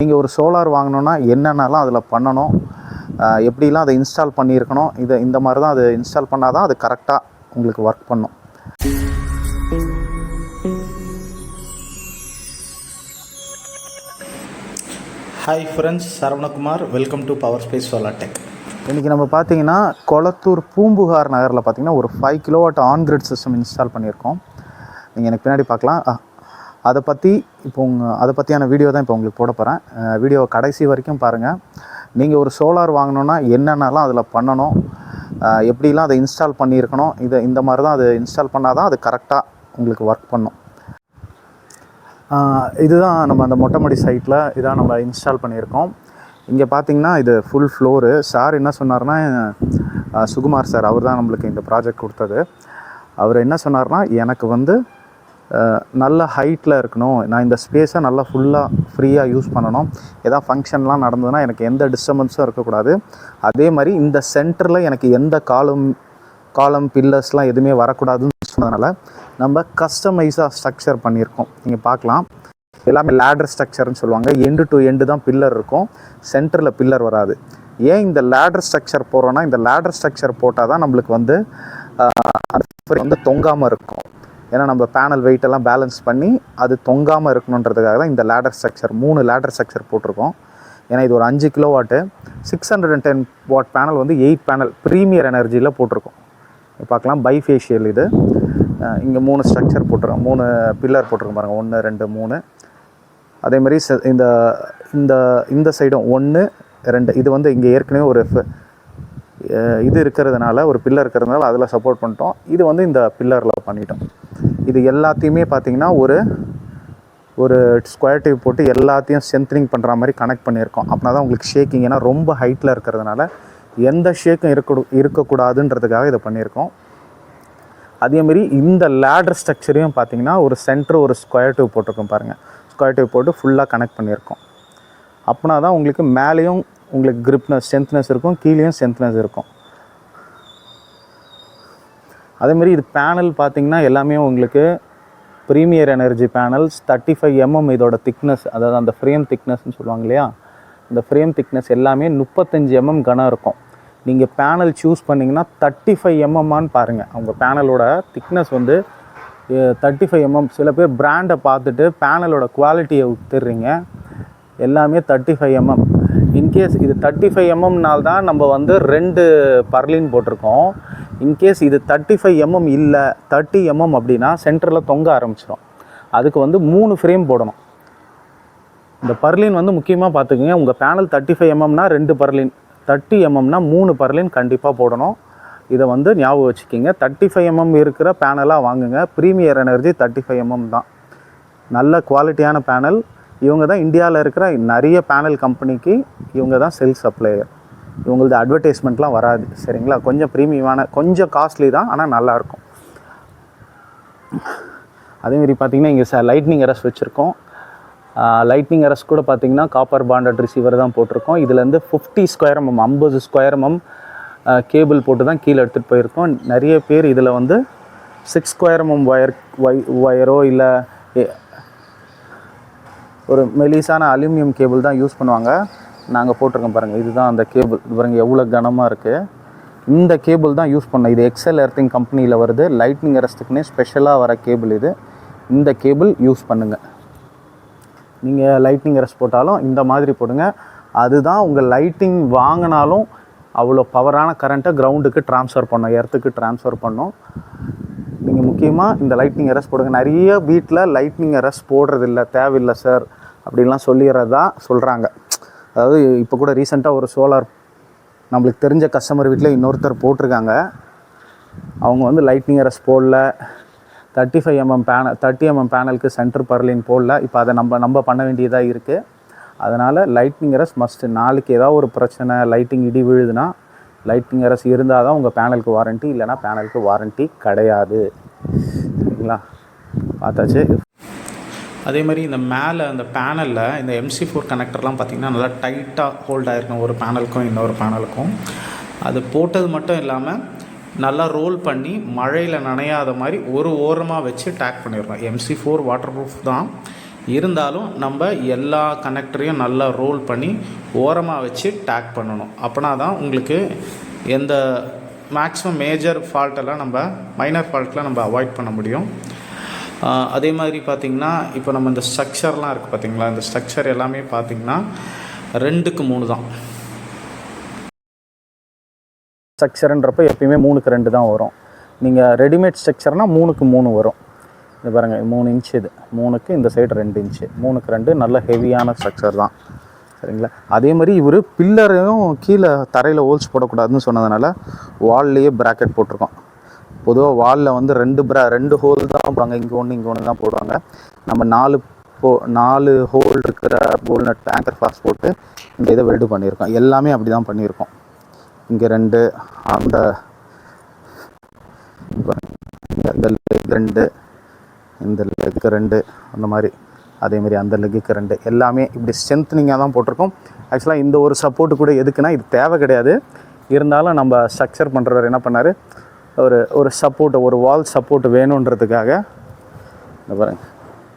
நீங்கள் ஒரு சோலார் வாங்கணுன்னா என்னென்னலாம் அதில் பண்ணணும், எப்படிலாம் அதை இன்ஸ்டால் பண்ணியிருக்கணும், இந்த மாதிரி தான் அது இன்ஸ்டால் பண்ணால் தான் அது கரெக்டாக உங்களுக்கு ஒர்க் பண்ணும். Hi friends, Saravanakumar. Welcome to power space solar tech. இன்றைக்கி நம்ம பார்த்தீங்கன்னா கொளத்தூர் பூம்புகார் நகரில் பார்த்தீங்கன்னா ஒரு 5 கிலோவாட் ஆன்கிரிட் சிஸ்டம் இன்ஸ்டால் பண்ணியிருக்கோம். நீங்கள் எனக்கு பின்னாடி பார்க்கலாம். அதை பற்றியான வீடியோ தான் இப்போ உங்களுக்கு போட போகிறேன். வீடியோ கடைசி வரைக்கும் பாருங்கள். நீங்கள் ஒரு சோலார் வாங்கணுன்னா என்னென்னலாம் அதில் பண்ணணும், எப்படிலாம் அதை இன்ஸ்டால் பண்ணியிருக்கணும், இந்த மாதிரி தான் அது இன்ஸ்டால் பண்ணால் தான் அது கரெக்டாக உங்களுக்கு ஒர்க் பண்ணும். இதுதான் நம்ம அந்த மொட்டைமடி சைட்டில் இதான் நம்ம இன்ஸ்டால் பண்ணியிருக்கோம். இங்கே பார்த்திங்கன்னா இது ஃபுல் ஃப்ளோரு. சார் என்ன சொன்னார்னா, சுகுமார் சார், அவர் தான் நம்மளுக்கு இந்த ப்ராஜெக்ட் கொடுத்தது. அவர் என்ன சொன்னார்னா, எனக்கு வந்து நல்ல ஹைட்டில் இருக்கணும், நான் இந்த ஸ்பேஸை நல்லா ஃபுல்லாக ஃப்ரீயாக யூஸ் பண்ணணும், எதாவது ஃபங்க்ஷன்லாம் நடந்ததுன்னா எனக்கு எந்த டிஸ்டர்பன்ஸும் இருக்கக்கூடாது, அதே மாதிரி இந்த சென்டரில் எனக்கு எந்த காலம் பில்லர்ஸ்லாம் எதுவுமே வரக்கூடாதுன்னு சொன்னதுனால நம்ம கஸ்டமைஸாக ஸ்ட்ரக்சர் பண்ணியிருக்கோம். நீங்கள் பார்க்கலாம், எல்லாமே லேடர் ஸ்ட்ரக்சர்னு சொல்லுவாங்க. எண்டு டு எண்டு தான் பில்லர் இருக்கும், சென்டரில் பில்லர் வராது. ஏன் இந்த லேடர் ஸ்ட்ரக்சர் போடுறோன்னா, இந்த லேடர் ஸ்ட்ரக்சர் போட்டால் தான் நம்மளுக்கு வந்து தொங்காமல் இருக்கும். ஏன்னா நம்ம பேனல் வெயிட்டெல்லாம் பேலன்ஸ் பண்ணி அது தொங்காமல் இருக்கணுன்றதுக்காக தான் இந்த லேடர் ஸ்ட்ரக்சர் 3 லேடர் ஸ்ட்ரக்சர் போட்டிருக்கோம். ஏன்னா இது ஒரு 5 கிலோவாட்டு 610 வாட் பேனல் வந்து 8 பேனல் ப்ரீமியர் எனர்ஜியில் போட்டிருக்கோம். பார்க்கலாம், பைஃபேஷியல். இது இங்கே 3 ஸ்ட்ரக்சர் போட்டிருக்கோம், 3 பில்லர் போட்டிருக்கோம் பாருங்கள், 1 2 3. அதே மாதிரி இந்த சைடும் 1 2. இது வந்து இங்கே ஏற்கனவே ஒரு இது இருக்கிறதுனால, ஒரு பில்லர் இருக்கிறதுனால அதில் சப்போர்ட் பண்ணிட்டோம். இது வந்து இந்த பில்லரில் பண்ணிட்டோம். இது எல்லாத்தையுமே பார்த்திங்கன்னா ஒரு ஸ்கொயர் டியூப் போட்டு எல்லாத்தையும் ஸ்ட்ரென்த்னிங் பண்ணுற மாதிரி கனெக்ட் பண்ணியிருக்கோம். அப்படின்னா தான் உங்களுக்கு ஷேக்கிங், ஏன்னா ரொம்ப ஹைட்டில் இருக்கிறதுனால எந்த ஷேக்கும் இருக்கக்கூடாதுன்றதுக்காக இதை பண்ணியிருக்கோம். அதேமாரி இந்த லேடர் ஸ்ட்ரக்சரையும் பார்த்திங்கன்னா ஒரு சென்டர் ஒரு ஸ்கொயர் டியூப் போட்டிருக்கோம் பாருங்கள். ஸ்கொயர் டியூப் போட்டு ஃபுல்லாக கனெக்ட் பண்ணியிருக்கோம். அப்படின்னா தான் உங்களுக்கு மேலேயும் உங்களுக்கு கிரிப்னஸ் ஸ்ட்ரென்த்னஸ் இருக்கும், கீழேயும் ஸ்ட்ரென்த்னஸ் இருக்கும். அதேமாரி இது பேனல் பார்த்திங்கன்னா எல்லாமே உங்களுக்கு ப்ரீமியர் எனர்ஜி பேனல்ஸ். 35 mm இதோட திக்னஸ், அதாவது அந்த ஃப்ரேம் திக்னஸ்ன்னு சொல்லுவாங்க இல்லையா, இந்த ஃப்ரேம் திக்னஸ் எல்லாமே 35 mm கனம் இருக்கும். நீங்கள் பேனல் சூஸ் பண்ணிங்கன்னா 35 mm பாருங்கள். அவங்க பேனலோட திக்னஸ் வந்து 35 mm. சில பேர் பிராண்டை பார்த்துட்டு பேனலோட குவாலிட்டியை விட்டுடுறீங்க. எல்லாமே 35 mm. இன்கேஸ் இது 35 mmனால் தான் நம்ம வந்து 2 பர்லின் போட்டிருக்கோம். இன்கேஸ் இது 35 mm இல்லை 30 mm அப்படின்னா சென்டரில் தொங்க ஆரம்பிச்சிடும். அதுக்கு வந்து 3 ஃப்ரேம் போடணும். இந்த பர்லின் வந்து முக்கியமாக பார்த்துக்குங்க. உங்கள் பேனல் 35 mmனா 2 பர்லின், 30 mmனா 3 பர்லின் கண்டிப்பாக போடணும். இதை வந்து ஞாபகம் வச்சுக்கிங்க. 35 mm இருக்கிற பேனலாக வாங்குங்க. ப்ரீமியர் எனர்ஜி 35 mm தான் நல்ல குவாலிட்டியான பேனல். இவங்க தான் இந்தியாவில் இருக்கிற நிறைய பேனல் கம்பெனிக்கு இவங்க தான் செல் சப்ளையர். இவங்களது அட்வர்டைஸ்மெண்ட்லாம் வராது, சரிங்களா. கொஞ்சம் ப்ரீமியமான, கொஞ்சம் காஸ்ட்லி தான், ஆனால் நல்லாயிருக்கும். அதேமாரி பார்த்திங்கன்னா இங்கே லைட்னிங் அரஸ் வச்சுருக்கோம். லைட்னிங் அரஸ் கூட பார்த்திங்கன்னா காப்பர் பாண்டட் ரிசீவர் தான் போட்டிருக்கோம். இதுலேருந்து 50 square mm 50 square mm cable போட்டு தான் கீழே எடுத்துகிட்டு போயிருக்கோம். நிறைய பேர் இதில் வந்து 6 ஸ்கொயர் mm ஒயரோ இல்லை ஒரு மெலிசான அலுமினியம் கேபிள் தான் யூஸ் பண்ணுவாங்க. நாங்கள் போட்டிருக்கோம் பாருங்கள், இதுதான் அந்த கேபிள். பாருங்கள் எவ்வளோ கனமாக இருக்குது. இந்த கேபிள் தான் யூஸ் பண்ணோம். இது எக்ஸல் எர்த்திங் கம்பெனியில் வருது. லைட்னிங் அரஸ்ட்டுக்குன்னே ஸ்பெஷலாக வர கேபிள் இது. இந்த கேபிள் யூஸ் பண்ணுங்கள். நீங்கள் லைட்னிங் அரஸ்ட் போட்டாலும் இந்த மாதிரி போடுங்க. அதுதான் உங்கள் லைட்டிங் வாங்கினாலும் அவ்வளோ பவரான கரண்ட்டை கிரவுண்டுக்கு ட்ரான்ஸ்ஃபர் பண்ணோம், எர்த்துக்கு ட்ரான்ஸ்ஃபர் பண்ணோம். நீங்கள் முக்கியமாக இந்த லைட்னிங் அரஸ் போடுங்க. நிறைய வீட்டில் லைட்னிங் அரஸ் போடுறதில்ல, தேவையில்லை சார் அப்படின்லாம் சொல்லிடுறதா சொல்கிறாங்க. அதாவது இப்போ கூட ரீசெண்டாக ஒரு சோலார் நம்மளுக்கு தெரிஞ்ச கஸ்டமர் வீட்டில் இன்னொருத்தர் போட்டிருக்காங்க. அவங்க வந்து லைட்னிங் அரஸ் போடல, 35 mm பேனல் 30 mm பேனலுக்கு சென்டர் பர்லின் போடல. இப்போ அதை நம்ம பண்ண வேண்டியதாக இருக்குது. அதனால் லைட்னிங் அரஸ் மஸ்ட்டு. நாளைக்கு ஏதாவது ஒரு பிரச்சனை, லைட்டிங் இடி விழுதுன்னா லைட்னிங் அரஸ் இருந்தால் தான் உங்கள் பேனலுக்கு வாரண்ட்டி, இல்லைனா பேனலுக்கு வாரண்ட்டி கிடையாது, சரிங்களா. பார்த்தாச்சு. அதே மாதிரி இந்த மேலே அந்த பேனலில் இந்த MC4 கனெக்டர்லாம் பார்த்திங்கன்னா நல்லா டைட்டாக ஹோல்ட் ஆகிருக்கும் ஒரு பேனலுக்கும் இன்னொரு பேனலுக்கும். அது போட்டது மட்டும் இல்லாமல் நல்லா ரோல் பண்ணி மழையில் நனையாத மாதிரி ஒரு ஓரமாக வச்சு டேக் பண்ணிடணும். MC4 வாட்டர் ப்ரூஃப் தான். இருந்தாலும் நம்ம எல்லா கனெக்டரையும் நல்லா ரோல் பண்ணி ஓரமாக வச்சு டேக் பண்ணணும். அப்படின்னா தான் உங்களுக்கு எந்த மேக்ஸிமம் மேஜர் ஃபால்ட்டெல்லாம் நம்ம மைனர் ஃபால்ட்லாம் நம்ம அவாய்ட் பண்ண முடியும். அதே மாதிரி பார்த்திங்கன்னா இப்போ நம்ம இந்த ஸ்ட்ரக்சர்லாம் இருக்குது பார்த்திங்களா, இந்த ஸ்ட்ரக்சர் எல்லாமே பார்த்திங்கன்னா 2க்கு 3 தான். ஸ்ட்ரக்சருன்றப்போ எப்பயுமே 3க்கு 2 தான் வரும். நீங்கள் ரெடிமேட் ஸ்ட்ரக்சர்னால் 3க்கு 3 வரும். இது பாருங்கள் 3 இன்ச்சு, இது 3க்கு இந்த சைடு 2 இன்ச்சு, 3க்கு 2 நல்ல ஹெவியான ஸ்ட்ரக்சர் தான். சரிங்களா? அதே மாதிரி இவர் பில்லரையும் கீழே தரையில் ஹோல்ஸ் போடக்கூடாதுன்னு சொன்னதுனால வால்லையே ப்ராக்கெட் போட்டிருக்கோம். பொதுவாக வாலில் வந்து 2 ஹோல் தான் போடுவாங்க, இங்கே ஒன்று தான் போடுவாங்க. நம்ம 4 ஹோல் இருக்கிற போல்நட் டேங்கர் ஃபாஸ் போட்டு இந்த இதை வெல்டு பண்ணியிருக்கோம். எல்லாமே அப்படி தான் பண்ணியிருக்கோம். இங்கே 2, அந்த இந்த லெக் 2, இந்த லெக்கு 2, அந்த மாதிரி அதேமாதிரி அந்த லெக்குக்கு 2, எல்லாமே இப்படி ஸ்ட்ரென்த்னிங்காக தான் போட்டிருக்கோம். ஆக்சுவலாக இந்த ஒரு சப்போர்ட்டு கூட எதுக்குன்னா இது தேவை கிடையாது. இருந்தாலும் நம்ம ஸ்ட்ரக்சர் பண்ணுறவர் என்ன பண்ணார், ஒரு சப்போர்ட்டு, ஒரு வால் சப்போர்ட் வேணுன்றதுக்காக இந்த பாருங்க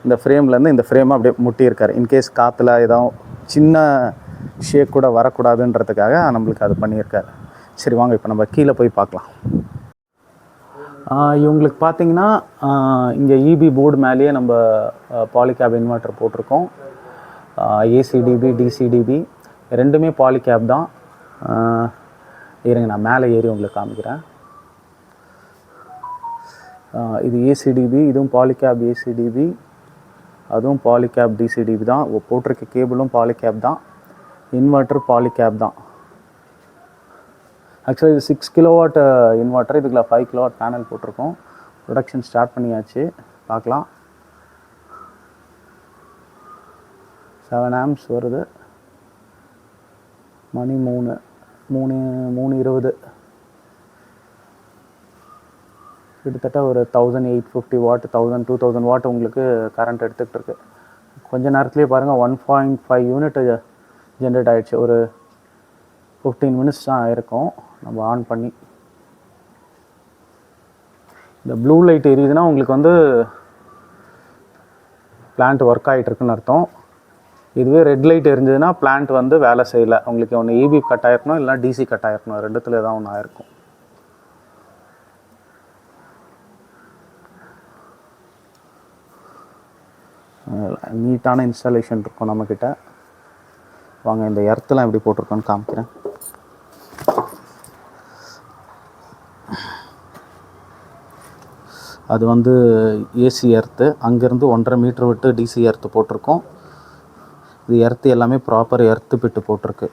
இந்த ஃப்ரேம்லேருந்து இந்த ஃப்ரேமை அப்படியே முட்டியிருக்காரு. இன்கேஸ் காற்றுல ஏதாவது சின்ன ஷேக் கூட வரக்கூடாதுன்றதுக்காக நம்மளுக்கு அது பண்ணியிருக்காரு. சரி வாங்க இப்போ நம்ம கீழே போய் பார்க்கலாம். இவங்களுக்கு பார்த்திங்கன்னா இங்கே இபி போர்டு மேலேயே நம்ம பாலிகேப் இன்வெர்ட்டர் போட்டிருக்கோம். ஏசிடிபி டிசிடிபி ரெண்டுமே பாலிகேப் தான். இருங்க நான் மேலே ஏறி உங்களுக்கு காமிக்கிறேன். இது ஏசிடிபி, இதுவும் பாலிகேப் ஏசிடிபி, அதுவும் பாலிகேப் டிசிடிபி தான். போட்டிருக்க கேபிளும் பாலிகேப் தான், இன்வெர்ட்டர் பாலிகேப் தான். ஆக்சுவலாக இது 6 கிலோவாட் இன்வெர்ட்டர், இதுக்குள்ள 5 கிலோவாட் பேனல் போட்டிருக்கோம். ப்ரொடக்ஷன் ஸ்டார்ட் பண்ணியாச்சு, பார்க்கலாம். 7 ஆம்ஸ் வருது. மணி 3:20. கிட்டத்தட்ட ஒரு 1850 வாட் 2000 வாட் உங்களுக்கு கரண்ட் எடுத்துகிட்டு இருக்கு. கொஞ்ச நேரத்துலேயே பாருங்கள் 1.5 யூனிட் ஜென்ரேட் ஆகிடுச்சு. ஒரு 15 மினிட்ஸ் தான் ஆயிருக்கும் நம்ம ஆன் பண்ணி. இந்த ப்ளூ லைட் எரியுதுன்னா உங்களுக்கு வந்து பிளான்ட் ஒர்க் ஆகிட்டுருக்குன்னு அர்த்தம். இதுவே ரெட் லைட் எரிஞ்சதுன்னா பிளான்ட் வந்து வேலை செய்யலை. உங்களுக்கு ஒன்று இபி கட் ஆகிருக்கணும், இல்லைனா டிசி கட் ஆகிருக்கணும். ரெண்டுத்தில் ஏதாவது ஒன்று ஆயிருக்கும். நீட்டான இன்ஸ்டாலேஷன் இருக்கும் நம்மக்கிட்ட. வாங்க இந்த எர்த்தெலாம் எப்படி போட்டிருக்கோன்னு காமிக்கிறேன். அது வந்து ஏசி எர்த்து, அங்கேருந்து 1.5 மீட்டர் விட்டு டிசி எர்த்து போட்டிருக்கோம். இது எர்த்து எல்லாமே ப்ராப்பர் எர்த்து பிட்டு போட்டிருக்கு.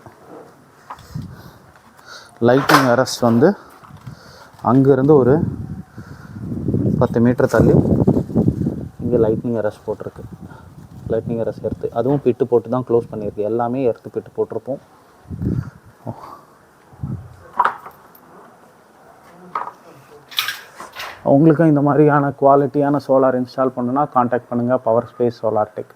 லைட்டிங் அரஸ்ட் வந்து அங்கேருந்து ஒரு 10 மீட்டர் தள்ளி இங்கே லைட்னிங் அரஸ்ட் போட்டிருக்கு. லைட்னிங் அரஸ்ட் எர்த்து, அதுவும் பிட்டு போட்டு தான் க்ளோஸ் பண்ணியிருக்கு. எல்லாமே எர்த்து பிட்டு போட்டிருப்போம். உங்களுக்கும் இந்த மாதிரியான குவாலிட்டியான சோலார் இன்ஸ்டால் பண்ணுன்னா காண்டாக்ட் பண்ணுங்கள் பவர் ஸ்பேஸ் சோலார் டெக்.